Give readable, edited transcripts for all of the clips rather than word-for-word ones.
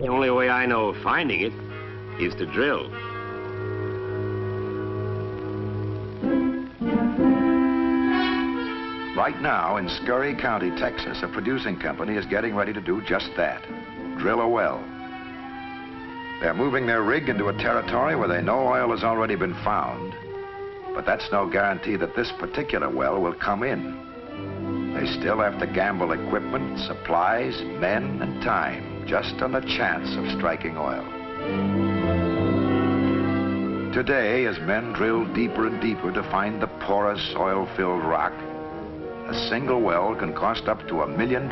The only way I know of finding it is to drill. Right now in Scurry County, Texas, a producing company is getting ready to do just that, drill a well. They're moving their rig into a territory where they know oil has already been found, but that's no guarantee that this particular well will come in. They still have to gamble equipment, supplies, men, and time, just on the chance of striking oil. Today, as men drill deeper and deeper to find the porous, oil-filled rock, a single well can cost up to $1 million.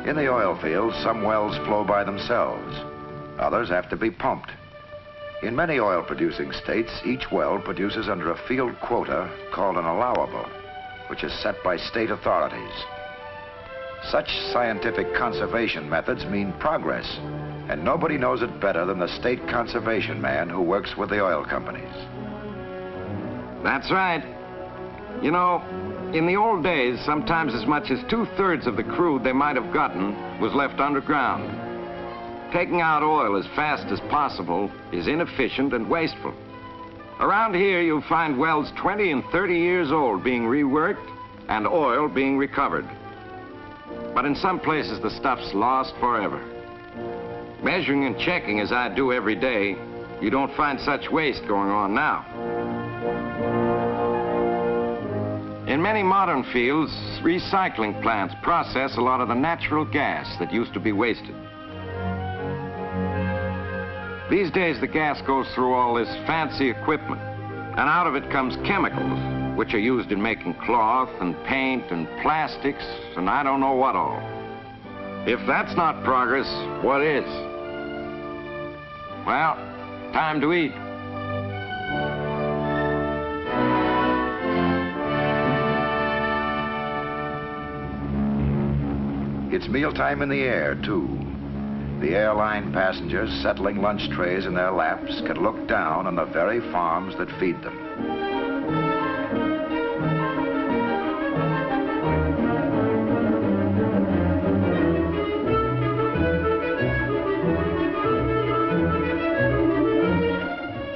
In the oil fields, some wells flow by themselves. Others have to be pumped. In many oil-producing states, each well produces under a field quota called an allowable, which is set by state authorities. Such scientific conservation methods mean progress, and nobody knows it better than the state conservation man who works with the oil companies. That's right. You know, in the old days, sometimes as much as 2/3 of the crude they might have gotten was left underground. Taking out oil as fast as possible is inefficient and wasteful. Around here, you'll find wells 20 and 30 years old being reworked and oil being recovered. But in some places, the stuff's lost forever. Measuring and checking as I do every day, you don't find such waste going on now. In many modern fields, recycling plants process a lot of the natural gas that used to be wasted. These days, the gas goes through all this fancy equipment, and out of it comes chemicals, which are used in making cloth and paint and plastics and I don't know what all. If that's not progress, what is? Well, time to eat. It's mealtime in the air, too. The airline passengers settling lunch trays in their laps can look down on the very farms that feed them.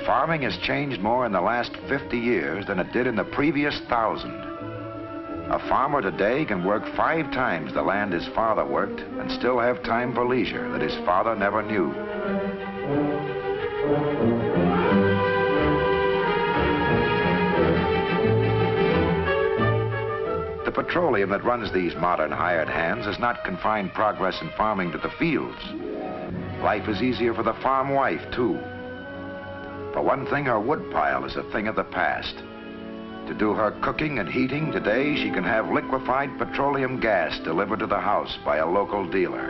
Farming has changed more in the last 50 years than it did in the previous 1,000. A farmer today can work 5 times the land his father worked and still have time for leisure that his father never knew. The petroleum that runs these modern hired hands has not confined progress in farming to the fields. Life is easier for the farm wife, too. For one thing, her woodpile is a thing of the past. To do her cooking and heating today, she can have liquefied petroleum gas delivered to the house by a local dealer.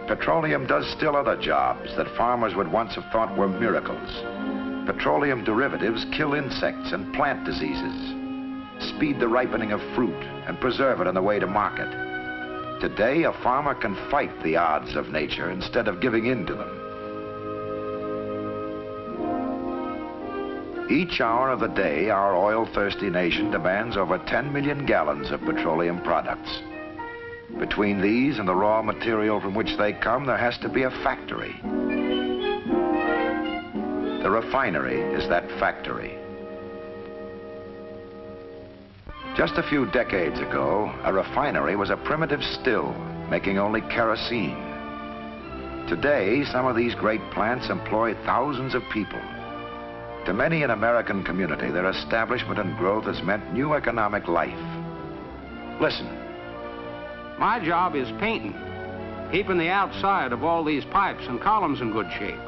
Petroleum does still other jobs that farmers would once have thought were miracles. Petroleum derivatives kill insects and plant diseases, speed the ripening of fruit, and preserve it on the way to market. Today, a farmer can fight the odds of nature instead of giving in to them. Each hour of the day, our oil-thirsty nation demands over 10 million gallons of petroleum products. Between these and the raw material from which they come, there has to be a factory. The refinery is that factory. Just a few decades ago, a refinery was a primitive still, making only kerosene. Today, some of these great plants employ thousands of people. To many an American community, their establishment and growth has meant new economic life. Listen. My job is painting, keeping the outside of all these pipes and columns in good shape.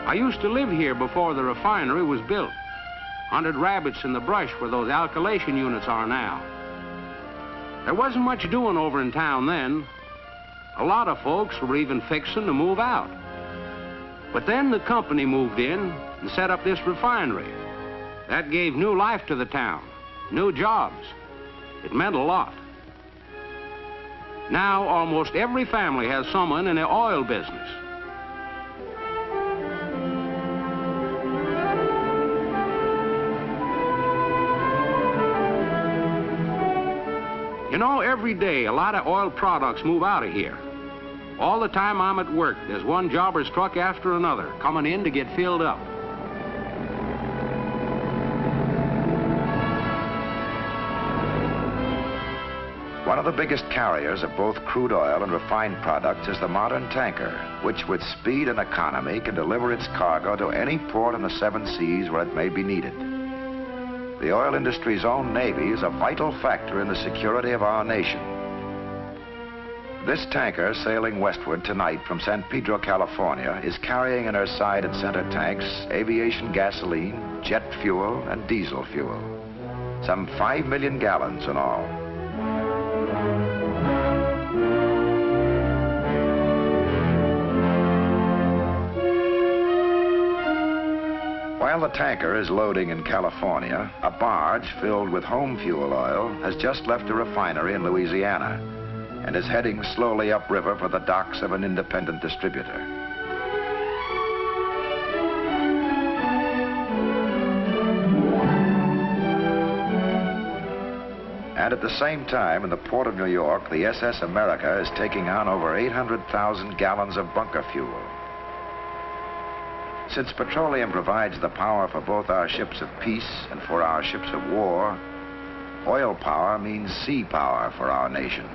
I used to live here before the refinery was built. Hunted rabbits in the brush where those alkylation units are now. There wasn't much doing over in town then. A lot of folks were even fixing to move out. But then the company moved in and set up this refinery. That gave new life to the town, new jobs. It meant a lot. Now almost every family has someone in the oil business. You know, every day a lot of oil products move out of here. All the time I'm at work, there's one jobber's truck after another coming in to get filled up. One of the biggest carriers of both crude oil and refined products is the modern tanker, which with speed and economy can deliver its cargo to any port in the 7 seas where it may be needed. The oil industry's own Navy is a vital factor in the security of our nation. This tanker sailing westward tonight from San Pedro, California, is carrying in her side and center tanks aviation gasoline, jet fuel, and diesel fuel. Some 5 million gallons in all. While the tanker is loading in California, a barge filled with home fuel oil has just left a refinery in Louisiana and is heading slowly upriver for the docks of an independent distributor. And at the same time, in the port of New York, the SS America is taking on over 800,000 gallons of bunker fuel. Since petroleum provides the power for both our ships of peace and for our ships of war, oil power means sea power for our nation.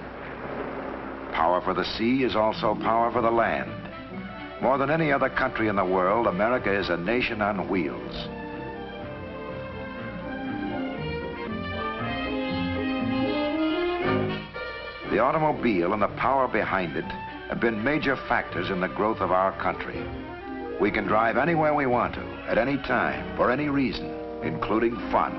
Power for the sea is also power for the land. More than any other country in the world, America is a nation on wheels. The automobile and the power behind it have been major factors in the growth of our country. We can drive anywhere we want to, at any time, for any reason, including fun.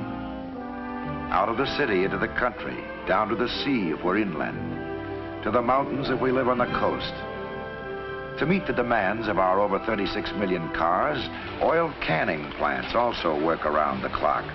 Out of the city into the country, down to the sea if we're inland, to the mountains if we live on the coast. To meet the demands of our over 36 million cars, oil canning plants also work around the clock.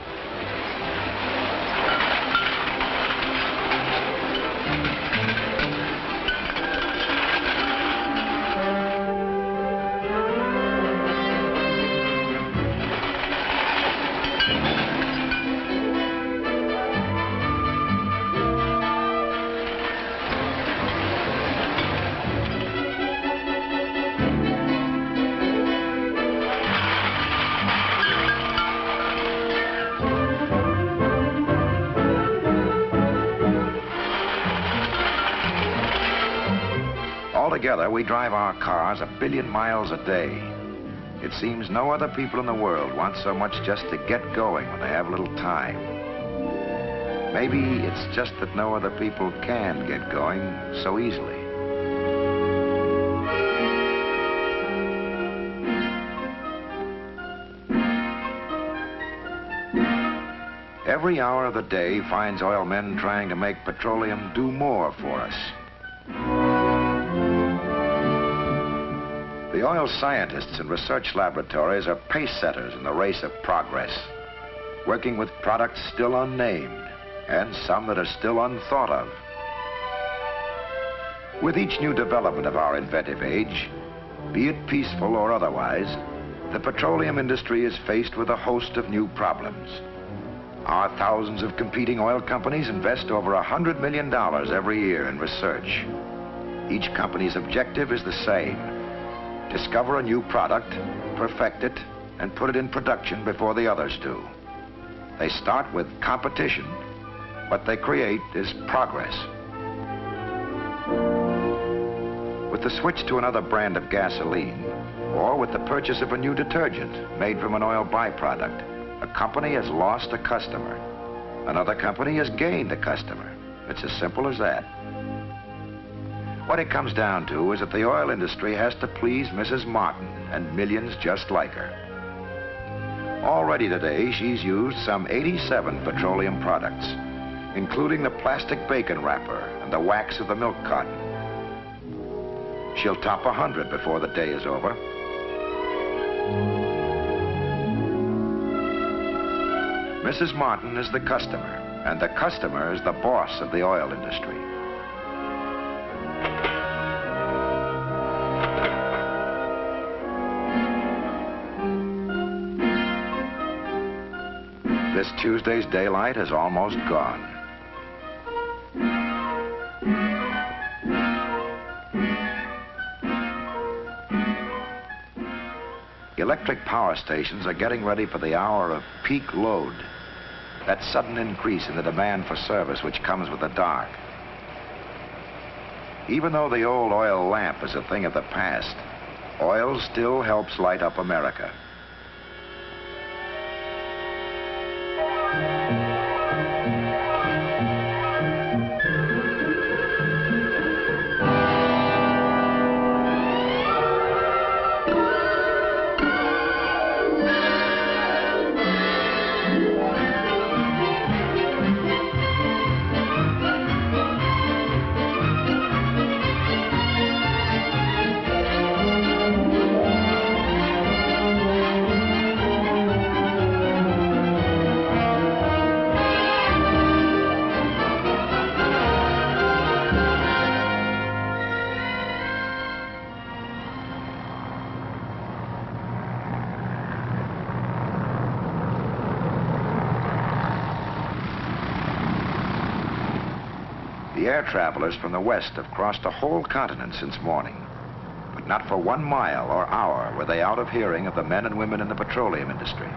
Together, we drive our cars 1 billion miles a day. It seems no other people in the world want so much just to get going when they have a little time. Maybe it's just that no other people can get going so easily. Every hour of the day finds oil men trying to make petroleum do more for us. The oil scientists and research laboratories are pace setters in the race of progress, working with products still unnamed and some that are still unthought of. With each new development of our inventive age, be it peaceful or otherwise, the petroleum industry is faced with a host of new problems. Our thousands of competing oil companies invest over $100 million every year in research. Each company's objective is the same: discover a new product, perfect it, and put it in production before the others do. They start with competition. What they create is progress. With the switch to another brand of gasoline, or with the purchase of a new detergent made from an oil byproduct, a company has lost a customer. Another company has gained a customer. It's as simple as that. What it comes down to is that the oil industry has to please Mrs. Martin and millions just like her. Already today, she's used some 87 petroleum products. including the plastic bacon wrapper and the wax of the milk carton. She'll top 100 before the day is over. Mrs. Martin is the customer, and the customer is the boss of the oil industry. This Tuesday's daylight is almost gone. Electric power stations are getting ready for the hour of peak load, that sudden increase in the demand for service which comes with the dark. Even though the old oil lamp is a thing of the past, oil still helps light up America. The air travelers from the west have crossed a whole continent since morning. But not for 1 mile or hour were they out of hearing of the men and women in the petroleum industry.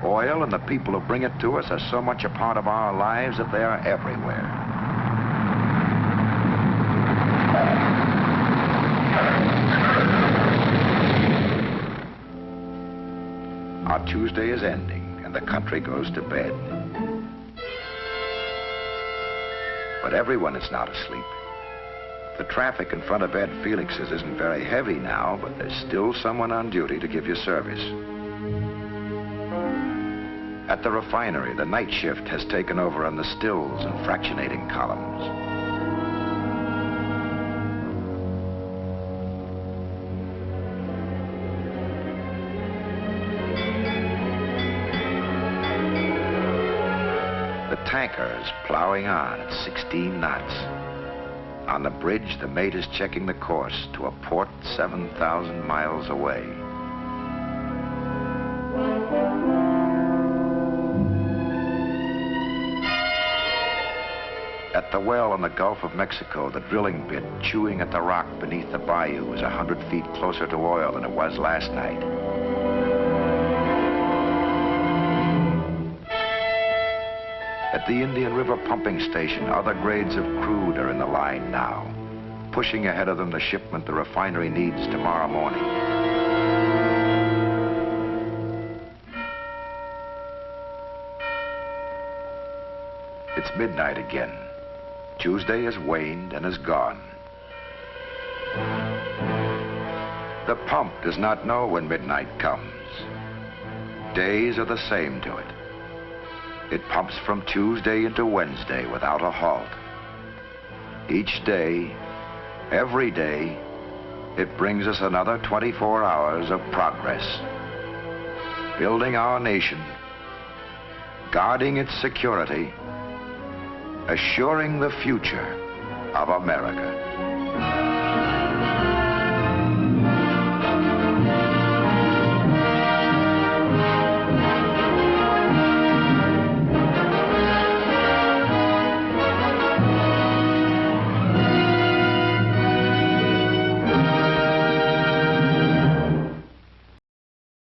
Oil and the people who bring it to us are so much a part of our lives that they are everywhere. Our Tuesday is ending and the country goes to bed. But everyone is not asleep. The traffic in front of Ed Felix's isn't very heavy now, but there's still someone on duty to give you service. At the refinery, the night shift has taken over on the stills and fractionating columns. The tanker is plowing on at 16 knots. On the bridge, the mate is checking the course to a port 7,000 miles away. At the well in the Gulf of Mexico, the drilling bit chewing at the rock beneath the bayou is 100 feet closer to oil than it was last night. At the Indian River pumping station, other grades of crude are in the line now, pushing ahead of them the shipment the refinery needs tomorrow morning. It's midnight again. Tuesday has waned and is gone. The pump does not know when midnight comes. Days are the same to it. It pumps from Tuesday into Wednesday without a halt. Each day, every day, it brings us another 24 hours of progress. Building our nation, guarding its security, assuring the future of America.